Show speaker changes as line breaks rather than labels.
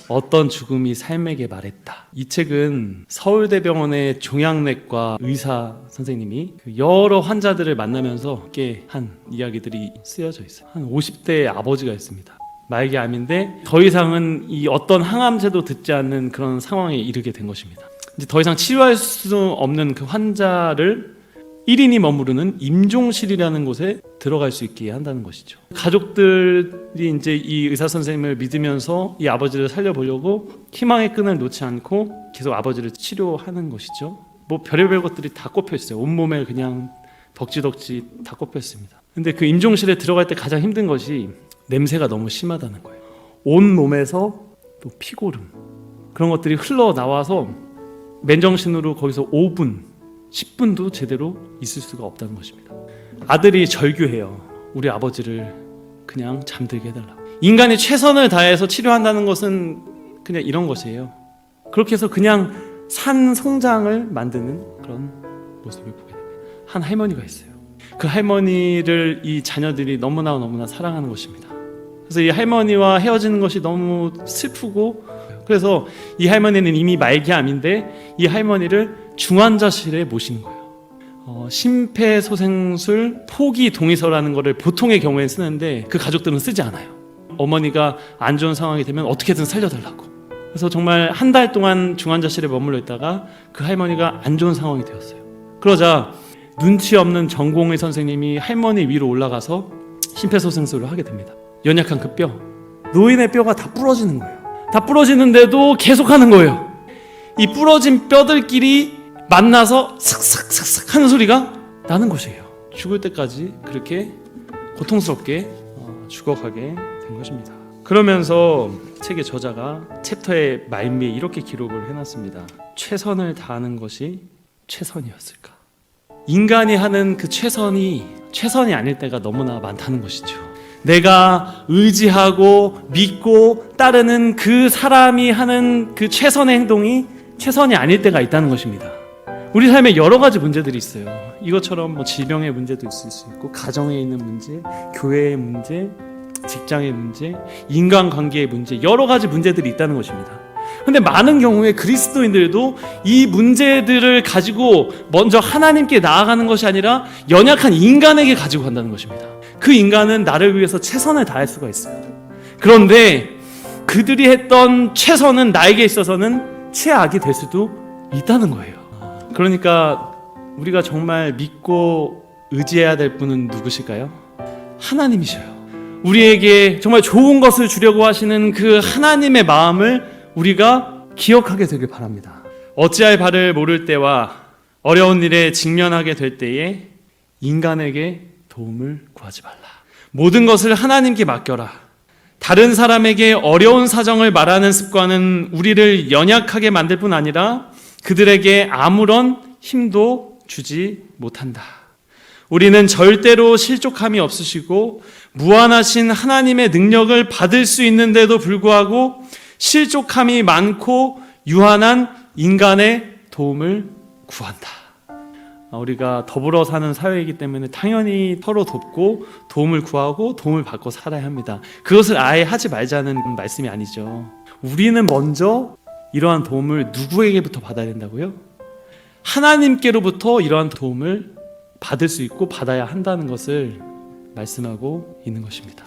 어떤 죽음이 삶에게 말했다. 이 책은 서울대병원의 종양내과 의사 선생님이 여러 환자들을 만나면서 함께 한 이야기들이 쓰여져 있어요. 한 50대의 아버지가 있습니다. 말기암인데 더 이상은 이 어떤 항암제도 듣지 않는 그런 상황에 이르게 된 것입니다. 이제 더 이상 치료할 수 없는 그 환자를 1인이 머무르는 임종실이라는 곳에 들어갈 수 있게 한다는 것이죠. 가족들이 이제 이 의사 선생님을 믿으면서 이 아버지를 살려보려고 희망의 끈을 놓지 않고 계속 아버지를 치료하는 것이죠. 뭐 별의별 것들이 다 꼽혀 있어요. 온몸에 그냥 덕지덕지 다 꼽혀 있습니다. 근데 그 임종실에 들어갈 때 가장 힘든 것이 냄새가 너무 심하다는 거예요. 온 몸에서 또 피고름 그런 것들이 흘러나와서 맨정신으로 거기서 5분 10분도 제대로 있을 수가 없다는 것입니다. 아들이 절규해요. 우리 아버지를 그냥 잠들게 해달라고. 인간이 최선을 다해서 치료한다는 것은 그냥 이런 것이에요. 그렇게 해서 그냥 산 송장을 만드는 그런 모습을 보게 됩니다. 한 할머니가 있어요. 그 할머니를 이 자녀들이 너무나 사랑하는 것입니다. 그래서 이 할머니와 헤어지는 것이 너무 슬프고, 그래서 이 할머니는 이미 말기암인데 이 할머니를 중환자실에 모시는 거예요. 심폐소생술 포기 동의서라는 것을 보통의 경우에 쓰는데 그 가족들은 쓰지 않아요. 어머니가 안 좋은 상황이 되면 어떻게든 살려달라고. 그래서 정말 한 달 동안 중환자실에 머물러 있다가 그 할머니가 안 좋은 상황이 되었어요. 그러자 눈치 없는 전공의 선생님이 할머니 위로 올라가서 심폐소생술을 하게 됩니다. 연약한 그 뼈, 노인의 뼈가 다 부러지는 거예요. 다 부러지는데도 계속하는 거예요. 이 부러진 뼈들끼리 만나서 슥슥슥슥 하는 소리가 나는 것이에요. 죽을 때까지 그렇게 고통스럽게 죽어가게 된 것입니다. 그러면서 책의 저자가 챕터의 말미에 이렇게 기록을 해놨습니다. 최선을 다하는 것이 최선이었을까? 인간이 하는 그 최선이 아닐 때가 너무나 많다는 것이죠. 내가 의지하고 믿고 따르는 그 사람이 하는 그 최선의 행동이 최선이 아닐 때가 있다는 것입니다. 우리 삶에 여러 가지 문제들이 있어요. 이것처럼 뭐 질병의 문제도 있을 수 있고, 가정에 있는 문제, 교회의 문제, 직장의 문제, 인간관계의 문제, 여러 가지 문제들이 있다는 것입니다. 근데 많은 경우에 그리스도인들도 이 문제들을 가지고 먼저 하나님께 나아가는 것이 아니라 연약한 인간에게 가지고 간다는 것입니다. 그 인간은 나를 위해서 최선을 다할 수가 있어요. 그런데 그들이 했던 최선은 나에게 있어서는 최악이 될 수도 있다는 거예요. 그러니까 우리가 정말 믿고 의지해야 될 분은 누구실까요? 하나님이셔요. 우리에게 정말 좋은 것을 주려고 하시는 그 하나님의 마음을 우리가 기억하게 되길 바랍니다. 어찌할 바를 모를 때와 어려운 일에 직면하게 될 때에 인간에게 도움을 구하지 말라. 모든 것을 하나님께 맡겨라. 다른 사람에게 어려운 사정을 말하는 습관은 우리를 연약하게 만들 뿐 아니라 그들에게 아무런 힘도 주지 못한다. 우리는 절대로 실족함이 없으시고 무한하신 하나님의 능력을 받을 수 있는데도 불구하고 실족함이 많고 유한한 인간의 도움을 구한다. 우리가 더불어 사는 사회이기 때문에 당연히 서로 돕고 도움을 구하고 도움을 받고 살아야 합니다. 그것을 아예 하지 말자는 말씀이 아니죠. 우리는 먼저 이러한 도움을 누구에게부터 받아야 된다고요? 하나님께로부터 이러한 도움을 받을 수 있고 받아야 한다는 것을 말씀하고 있는 것입니다.